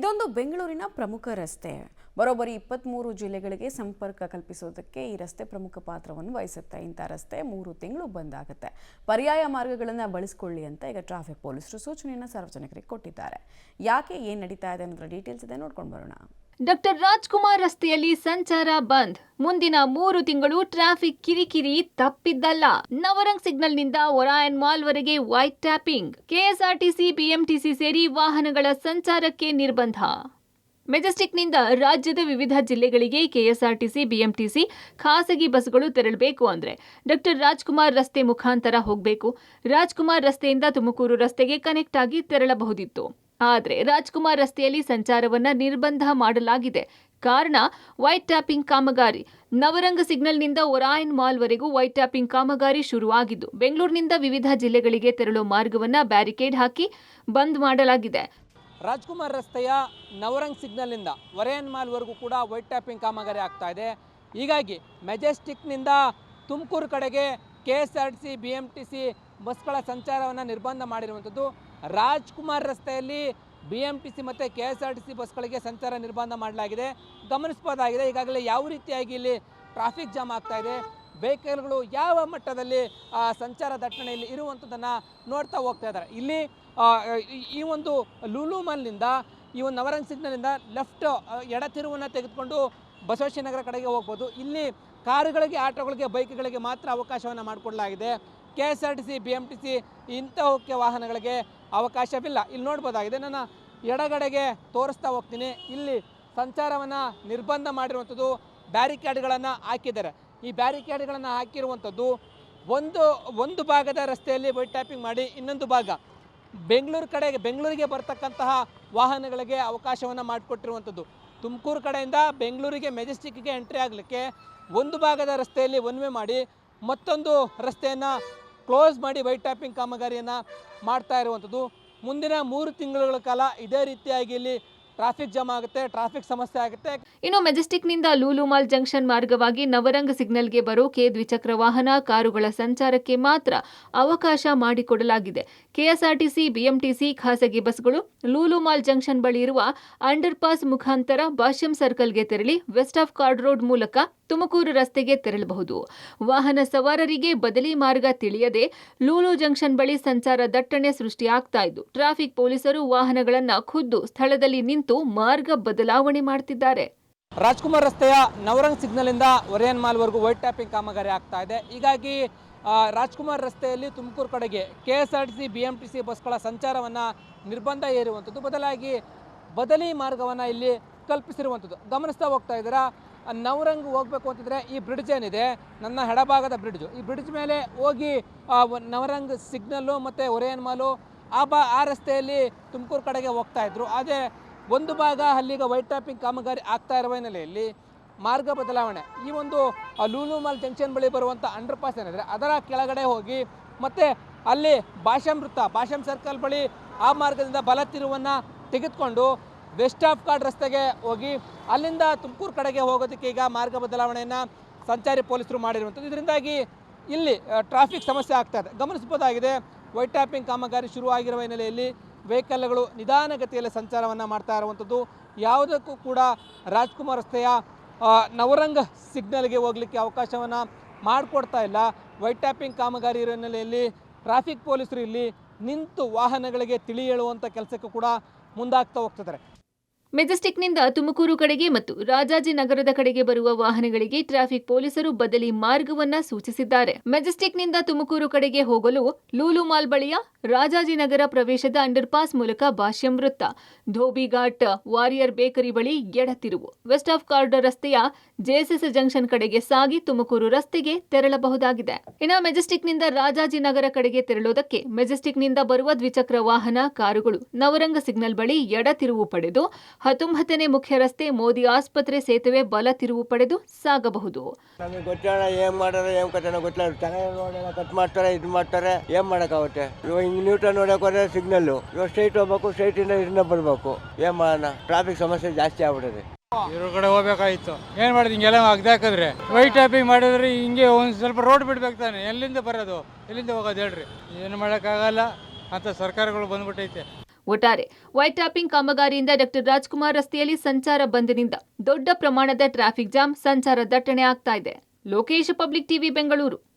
ಇದೊಂದು ಬೆಂಗಳೂರಿನ ಪ್ರಮುಖ ರಸ್ತೆ. ಬರೋಬ್ಬರಿ 23 ಜಿಲ್ಲೆಗಳಿಗೆ ಸಂಪರ್ಕ ಕಲ್ಪಿಸೋದಕ್ಕೆ ಈ ರಸ್ತೆ ಪ್ರಮುಖ ಪಾತ್ರವನ್ನು ವಹಿಸುತ್ತೆ. ಇಂಥ ರಸ್ತೆ 3 ತಿಂಗಳು ಬಂದ್ ಆಗುತ್ತೆ. ಪರ್ಯಾಯ ಮಾರ್ಗಗಳನ್ನು ಬಳಸಿಕೊಳ್ಳಿ ಅಂತ ಈಗ ಟ್ರಾಫಿಕ್ ಪೊಲೀಸರು ಸೂಚನೆಯನ್ನು ಸಾರ್ವಜನಿಕರಿಗೆ ಕೊಟ್ಟಿದ್ದಾರೆ. ಯಾಕೆ ಏನು ನಡೀತಾ ಇದೆ ಅನ್ನೋದರ ಡೀಟೇಲ್ಸ್ ಇದೆ, ನೋಡ್ಕೊಂಡು ಬರೋಣ. ಡಾಕ್ಟರ್ ರಾಜ್ಕುಮಾರ್ ರಸ್ತೆಯಲ್ಲಿ ಸಂಚಾರ ಬಂದ್. ಮುಂದಿನ 3 ತಿಂಗಳು ಟ್ರಾಫಿಕ್ ಕಿರಿಕಿರಿ ತಪ್ಪಿದ್ದಲ್ಲ. ನವರಂಗ್ ಸಿಗ್ನಲ್ನಿಂದ ಒರಾಯನ್ ಮಾಲ್ ವರೆಗೆ ವೈಟ್ ಟ್ಯಾಪಿಂಗ್. ಕೆಎಸ್ಆರ್ಟಿಸಿ, ಬಿಎಂಟಿಸಿ ಸೇರಿ ವಾಹನಗಳ ಸಂಚಾರಕ್ಕೆ ನಿರ್ಬಂಧ. ಮೆಜೆಸ್ಟಿಕ್ನಿಂದ ರಾಜ್ಯದ ವಿವಿಧ ಜಿಲ್ಲೆಗಳಿಗೆ ಕೆಎಸ್ಆರ್ಟಿಸಿ, ಬಿಎಂಟಿಸಿ ಖಾಸಗಿ ಬಸ್ಗಳು ತೆರಳಬೇಕು ಅಂದ್ರೆ ಡಾಕ್ಟರ್ ರಾಜ್ಕುಮಾರ್ ರಸ್ತೆ ಮುಖಾಂತರ ಹೋಗಬೇಕು. ರಾಜ್ಕುಮಾರ್ ರಸ್ತೆಯಿಂದ ತುಮಕೂರು ರಸ್ತೆಗೆ ಕನೆಕ್ಟ್ ಆಗಿ ತೆರಳಬಹುದಿತ್ತು. ಆದರೆ ರಾಜ್ಕುಮಾರ್ ರಸ್ತೆಯಲ್ಲಿ ಸಂಚಾರವನ್ನ ನಿರ್ಬಂಧ ಮಾಡಲಾಗಿದೆ. ಕಾರಣ ವೈಟ್ ಟ್ಯಾಪಿಂಗ್ ಕಾಮಗಾರಿ. ನವರಂಗ ಸಿಗ್ನಲ್ನಿಂದ ಒರಾಯನ್ ಮಾಲ್ವರೆಗೂ ವೈಟ್ ಟ್ಯಾಪಿಂಗ್ ಕಾಮಗಾರಿ ಶುರುವಾಗಿದ್ದು, ಬೆಂಗಳೂರಿನಿಂದ ವಿವಿಧ ಜಿಲ್ಲೆಗಳಿಗೆ ತೆರಳುವ ಮಾರ್ಗವನ್ನ ಬ್ಯಾರಿಕೇಡ್ ಹಾಕಿ ಬಂದ್ ಮಾಡಲಾಗಿದೆ. ರಾಜ್ಕುಮಾರ್ ರಸ್ತೆಯ ನವರಂಗ್ ಸಿಗ್ನಲ್ನಿಂದ ಒರಾಯನ್ ಮಾಲ್ವರೆಗೂ ಕೂಡ ವೈಟ್ ಟ್ಯಾಪಿಂಗ್ ಕಾಮಗಾರಿ ಆಗ್ತಾ ಇದೆ. ಹೀಗಾಗಿ ಮೆಜೆಸ್ಟಿಕ್ನಿಂದ ತುಮಕೂರು ಕಡೆಗೆ ಕೆಎಸ್ಆರ್ಟಿಸಿ, ಬಿಎಂಟಿಸಿ ಬಸ್ಗಳ ಸಂಚಾರವನ್ನು ನಿರ್ಬಂಧ ಮಾಡಿರುವಂಥದ್ದು. ರಾಜ್ಕುಮಾರ್ ರಸ್ತೆಯಲ್ಲಿ ಬಿಎಂಟಿಸಿ ಮತ್ತು ಕೆಎಸ್ಆರ್ಟಿಸಿ ಬಸ್ಗಳಿಗೆ ಸಂಚಾರ ನಿರ್ಬಂಧ ಮಾಡಲಾಗಿದೆ. ಗಮನಿಸಬಹುದಾಗಿದೆ ಈಗಾಗಲೇ ಯಾವ ರೀತಿಯಾಗಿ ಇಲ್ಲಿ ಟ್ರಾಫಿಕ್ ಜಾಮ್ ಆಗ್ತಾ ಇದೆ, ವೆಹಿಕಲ್ಗಳು ಯಾವ ಮಟ್ಟದಲ್ಲಿ ಸಂಚಾರ ದಟ್ಟಣೆಯಲ್ಲಿ ಇರುವಂಥದ್ದನ್ನು ನೋಡ್ತಾ ಹೋಗ್ತಾ ಇದ್ದಾರೆ. ಇಲ್ಲಿ ಈ ಒಂದು ಲೂಲು ಮಾಲ್ನಿಂದ ಈ ಒಂದು ನವರಂಗ್ ಸಿಗ್ನಲಿಂದ ಲೆಫ್ಟ್ ಎಡತಿರುವನ್ನು ತೆಗೆದುಕೊಂಡು ಬಸವೇಶ್ವರ ನಗರ ಕಡೆಗೆ ಹೋಗ್ಬೋದು. ಇಲ್ಲಿ ಕಾರುಗಳಿಗೆ, ಆಟೋಗಳಿಗೆ, ಬೈಕ್ಗಳಿಗೆ ಮಾತ್ರ ಅವಕಾಶವನ್ನು ಮಾಡಿಕೊಡಲಾಗಿದೆ. ಕೆಎಸ್ಆರ್ಟಿಸಿ, ಬಿಎಂಟಿಸಿ ಇಂಥವಕ್ಕೆ ವಾಹನಗಳಿಗೆ ಅವಕಾಶವಿಲ್ಲ. ಇಲ್ಲಿ ನೋಡ್ಬೋದಾಗಿದೆ, ನನ್ನ ಎಡಗಡೆಗೆ ತೋರಿಸ್ತಾ ಹೋಗ್ತೀನಿ. ಇಲ್ಲಿ ಸಂಚಾರವನ್ನು ನಿರ್ಬಂಧ ಮಾಡಿರುವಂಥದ್ದು, ಬ್ಯಾರಿಕೇಡ್ಗಳನ್ನು ಹಾಕಿದ್ದಾರೆ. ಈ ಬ್ಯಾರಿಕೇಡ್ಗಳನ್ನು ಹಾಕಿರುವಂಥದ್ದು ಒಂದು ಭಾಗದ ರಸ್ತೆಯಲ್ಲಿ ವೈಟ್ ಟ್ಯಾಪಿಂಗ್ ಮಾಡಿ, ಇನ್ನೊಂದು ಭಾಗ ಬೆಂಗಳೂರಿಗೆ ಬರ್ತಕ್ಕಂತಹ ವಾಹನಗಳಿಗೆ ಅವಕಾಶವನ್ನು ಮಾಡಿಕೊಟ್ಟಿರುವಂಥದ್ದು. ತುಮಕೂರು ಕಡೆಯಿಂದ ಬೆಂಗಳೂರಿಗೆ ಮೆಜೆಸ್ಟಿಕ್ಗೆ ಎಂಟ್ರಿ ಆಗಲಿಕ್ಕೆ ಒಂದು ಭಾಗದ ರಸ್ತೆಯಲ್ಲಿ ಒನ್ ವೇ ಮಾಡಿ, ಮತ್ತೊಂದು ರಸ್ತೆಯನ್ನು ಕ್ಲೋಸ್ ಮಾಡಿ ವೈಟ್ ಟ್ಯಾಪಿಂಗ್ ಕಾಮಗಾರಿಯನ್ನು ಮಾಡ್ತಾ ಇರುವಂಥದ್ದು. ಮುಂದಿನ 3 ತಿಂಗಳುಗಳ ಕಾಲ ಇದೇ ರೀತಿಯಾಗಿ ಇಲ್ಲಿ ಟ್ರಾಫಿಕ್ ಜಾಮ್ ಆಗುತ್ತೆ, ಟ್ರಾಫಿಕ್ ಸಮಸ್ಯೆ ಆಗುತ್ತೆ. ಇನ್ನು ಮೆಜೆಸ್ಟಿಕ್ನಿಂದ ಲೂಲು ಮಾಲ್ ಜಂಕ್ಷನ್ ಮಾರ್ಗವಾಗಿ ನವರಂಗ್ ಸಿಗ್ನಲ್ಗೆ ಬರೋಕೆ ದ್ವಿಚಕ್ರ ವಾಹನ, ಕಾರುಗಳ ಸಂಚಾರಕ್ಕೆ ಮಾತ್ರ ಅವಕಾಶ ಮಾಡಿಕೊಡಲಾಗಿದೆ. ಕೆಎಸ್ಆರ್ಟಿಸಿ, ಬಿಎಂಟಿಸಿ ಖಾಸಗಿ ಬಸ್ಗಳು ಲೂಲು ಮಾಲ್ ಜಂಕ್ಷನ್ ಬಳಿ ಇರುವ ಅಂಡರ್ ಪಾಸ್ ಮುಖಾಂತರ ಭಾಷ್ಯಂ ಸರ್ಕಲ್ಗೆ ತೆರಳಿ ವೆಸ್ಟ್ ಆಫ್ ಕಾರ್ಡ್ ರೋಡ್ ಮೂಲಕ ತುಮಕೂರು ರಸ್ತೆಗೆ ತೆರಳಬಹುದು. ವಾಹನ ಸವಾರರಿಗೆ ಬದಲಿ ಮಾರ್ಗ ತಿಳಿಯದೆ ಲೂಲು ಜಂಕ್ಷನ್ ಬಳಿ ಸಂಚಾರ ದಟ್ಟಣೆ ಸೃಷ್ಟಿಯಾಗ್ತಾ ಇದ್ದು, ಟ್ರಾಫಿಕ್ ಪೊಲೀಸರು ವಾಹನಗಳನ್ನು ಖುದ್ದು ಸ್ಥಳದಲ್ಲಿ ನಿಂತು ಮಾರ್ಗ ಬದಲಾವಣೆ ಮಾಡುತ್ತಿದ್ದಾರೆ. ರಾಜ್ಕುಮಾರ್ ರಸ್ತೆಯ ನವರಂಗ್ ಸಿಗ್ನಲಿಂದ ಒರಾಯನ್ ಮಾಲ್ವರೆಗೂ ವೈಟ್ ಟ್ಯಾಪಿಂಗ್ ಕಾಮಗಾರಿ ಆಗ್ತಾ ಇದೆ. ಹೀಗಾಗಿ ರಾಜ್ಕುಮಾರ್ ರಸ್ತೆಯಲ್ಲಿ ತುಮಕೂರು ಕಡೆಗೆ ಕೆಎಸ್ಆರ್ಟಿಸಿ, ಬಿಎಂಟಿಸಿ ಬಸ್ಗಳ ಸಂಚಾರವನ್ನು ನಿರ್ಬಂಧ ಏರುವಂಥದ್ದು, ಬದಲಾಗಿ ಬದಲಿ ಮಾರ್ಗವನ್ನು ಇಲ್ಲಿ ಕಲ್ಪಿಸಿರುವಂಥದ್ದು ಗಮನಿಸ್ತಾ ಹೋಗ್ತಾ ಇದ್ದೀರಾ. ನವರಂಗ್ ಹೋಗಬೇಕು ಅಂತಿದ್ರೆ ಈ ಬ್ರಿಡ್ಜ್ ಏನಿದೆ, ನನ್ನ ಎಡಭಾಗದ ಬ್ರಿಡ್ಜು, ಈ ಬ್ರಿಡ್ಜ್ ಮೇಲೆ ಹೋಗಿ ನವರಂಗ್ ಸಿಗ್ನಲ್ಲು ಮತ್ತು ಒರಾಯನ್ ಮಾಲು ಆ ರಸ್ತೆಯಲ್ಲಿ ತುಮಕೂರು ಕಡೆಗೆ ಹೋಗ್ತಾ ಇದ್ರು. ಆದರೆ ಒಂದು ಭಾಗ ಅಲ್ಲಿಗ ವೈಟ್ ಟ್ಯಾಪಿಂಗ್ ಕಾಮಗಾರಿ ಆಗ್ತಾ ಇರುವ ಹಿನ್ನೆಲೆಯಲ್ಲಿ ಮಾರ್ಗ ಬದಲಾವಣೆ, ಈ ಒಂದು ಲೂಲು ಮಾಲ್ ಜಂಕ್ಷನ್ ಬಳಿ ಬರುವಂಥ ಅಂಡರ್ ಪಾಸ್ ಏನಿದೆ ಅದರ ಕೆಳಗಡೆ ಹೋಗಿ ಮತ್ತೆ ಅಲ್ಲಿ ಭಾಷ್ಯಂ ಸರ್ಕಲ್ ಬಳಿ ಆ ಮಾರ್ಗದಿಂದ ಬಲ ತಿರುವನ್ನು ತೆಗೆದುಕೊಂಡು ವೆಸ್ಟ್ ಆಫ್ ಕಾರ್ಡ್ ರಸ್ತೆಗೆ ಹೋಗಿ ಅಲ್ಲಿಂದ ತುಮಕೂರು ಕಡೆಗೆ ಹೋಗೋದಕ್ಕೆ ಈಗ ಮಾರ್ಗ ಬದಲಾವಣೆಯನ್ನು ಸಂಚಾರಿ ಪೊಲೀಸರು ಮಾಡಿರುವಂಥದ್ದು. ಇದರಿಂದಾಗಿ ಇಲ್ಲಿ ಟ್ರಾಫಿಕ್ ಸಮಸ್ಯೆ ಆಗ್ತಾ ಇದೆ. ಗಮನಿಸಬಹುದಾಗಿದೆ, ವೈಟ್ ಟ್ಯಾಪಿಂಗ್ ಕಾಮಗಾರಿ ಶುರುವಾಗಿರುವ ಹಿನ್ನೆಲೆಯಲ್ಲಿ ವೆಹಿಕಲ್ಗಳು ನಿಧಾನಗತಿಯಲ್ಲಿ ಸಂಚಾರವನ್ನು ಮಾಡ್ತಾ ಇರುವಂಥದ್ದು. ಯಾವುದಕ್ಕೂ ಕೂಡ ರಾಜ್ಕುಮಾರ್ ರಸ್ತೆಯ ನವರಂಗ್ ಸಿಗ್ನಲ್ಗೆ ಹೋಗಲಿಕ್ಕೆ ಅವಕಾಶವನ್ನು ಮಾಡಿಕೊಡ್ತಾ ಇಲ್ಲ. ವೈಟ್ ಟ್ಯಾಪಿಂಗ್ ಕಾಮಗಾರಿ ಇರೋ ಹಿನ್ನೆಲೆಯಲ್ಲಿ ಟ್ರಾಫಿಕ್ ಪೊಲೀಸರು ಇಲ್ಲಿ ನಿಂತು ವಾಹನಗಳಿಗೆ ತಿಳಿ ಹೇಳುವಂಥ ಕೆಲಸಕ್ಕೂ ಕೂಡ ಮುಂದಾಗ್ತಾ ಹೋಗ್ತಿದ್ದಾರೆ. ಮೆಜೆಸ್ಟಿಕ್ನಿಂದ ತುಮಕೂರು ಕಡೆಗೆ ಮತ್ತು ರಾಜಾಜಿನಗರದ ಕಡೆಗೆ ಬರುವ ವಾಹನಗಳಿಗೆ ಟ್ರಾಫಿಕ್ ಪೊಲೀಸರು ಬದಲಿ ಮಾರ್ಗವನ್ನ ಸೂಚಿಸಿದ್ದಾರೆ. ಮೆಜೆಸ್ಟಿಕ್ನಿಂದ ತುಮಕೂರು ಕಡೆಗೆ ಹೋಗಲು ಲೂಲು ಮಾಲ್ ಬಳಿಯ ರಾಜಾಜಿನಗರ ಪ್ರವೇಶದ ಅಂಡರ್ ಪಾಸ್ ಮೂಲಕ ಭಾಷ್ಯಂ ವೃತ್ತ, ಧೋಬಿ ಘಾಟ್, ವಾರಿಯರ್ ಬೇಕರಿ ಬಳಿ ಎಡತಿರುವು, ವೆಸ್ಟ್ ಆಫ್ ಕಾರ್ಡರ್ ರಸ್ತೆಯ ಜೆಎಸ್ಎಸ್ ಜಂಕ್ಷನ್ ಕಡೆಗೆ ಸಾಗಿ ತುಮಕೂರು ರಸ್ತೆಗೆ ತೆರಳಬಹುದಾಗಿದೆ. ಇನ್ನು ಮೆಜೆಸ್ಟಿಕ್ನಿಂದ ರಾಜಾಜಿನಗರ ಕಡೆಗೆ ತೆರಳೋದಕ್ಕೆ ಮೆಜೆಸ್ಟಿಕ್ನಿಂದ ಬರುವ ದ್ವಿಚಕ್ರ ವಾಹನ, ಕಾರುಗಳು ನವರಂಗ ಸಿಗ್ನಲ್ ಬಳಿ ಎಡತಿರುವು ಪಡೆದು 19ನೇ ಮುಖ್ಯ ರಸ್ತೆ, ಮೋದಿ ಆಸ್ಪತ್ರೆ ಸೇತುವೆ ಬಲ ತಿರುವು ಪಡೆದು ಸಾಗಬಹುದು. ನಮಗೆ ಗೊತ್ತಿಲ್ಲ ಏನ್ ಮಾಡ್ತಾರೆ, ಏನ್ ಕತೆ ಗೊತ್ತಿಲ್ಲ. ಚೆನ್ನಾಗಿ ಕಟ್ ಮಾಡ್ತಾರೆ, ಇದು ಮಾಡ್ತಾರೆ, ಏನ್ ಮಾಡಕ್ಕಾಗುತ್ತೆ. ಇವಾಗ ಹಿಂಗ್ ನ್ಯೂಟ್ರಲ್ ನೋಡಕ್ ಹೋದ್ರೆ ಸಿಗ್ನಲ್, ಇವಾಗ ಸ್ಟ್ರೈಟ್ ಹೋಗ್ಬೇಕು, ಸ್ಟ್ರೈಟ್ ಇಂದ ಇದನ್ನ ಬರ್ಬೇಕು. ಏನ್ ಮಾಡೋಣ, ಟ್ರಾಫಿಕ್ ಸಮಸ್ಯೆ ಜಾಸ್ತಿ ಆಗ್ಬಿಟ್ಟಿದೆ. ಇವ್ರ ಕಡೆ ಹೋಗ್ಬೇಕಾಯ್ತು, ಏನ್ ಮಾಡಿದ್ ಹಿಂಗೆಲ್ಲ ಅಗ್ದಾಕಿದ್ರೆ ವೈಟ್ ಟ್ಯಾಪಿಂಗ್ ಮಾಡಿದ್ರೆ ಹಿಂಗೆ ಒಂದ್ ಸ್ವಲ್ಪ ರೋಡ್ ಬಿಡ್ಬೇಕು ತಾನೆ. ಎಲ್ಲಿಂದ ಬರೋದು, ಎಲ್ಲಿಂದ ಹೋಗೋದು ಹೇಳ್ರಿ. ಏನು ಮಾಡಕ್ಕಾಗಲ್ಲ ಅಂತ ಸರ್ಕಾರಗಳು ಬಂದ್ಬಿಟ್ಟೈತೆ. ಒಟ್ಟಾರೆ ವೈಟ್ ಟ್ಯಾಪಿಂಗ್ ಕಾಮಗಾರಿಯಿಂದ ಡಾಕ್ಟರ್ ರಾಜ್ಕುಮಾರ್ ರಸ್ತೆಯಲ್ಲಿ ಸಂಚಾರ ಬಂದ್ನಿಂದ ದೊಡ್ಡ ಪ್ರಮಾಣದ ಟ್ರಾಫಿಕ್ ಜಾಮ್, ಸಂಚಾರ ದಟ್ಟಣೆ ಆಗ್ತಾ ಇದೆ. Lokesh, public TV, Bengaluru.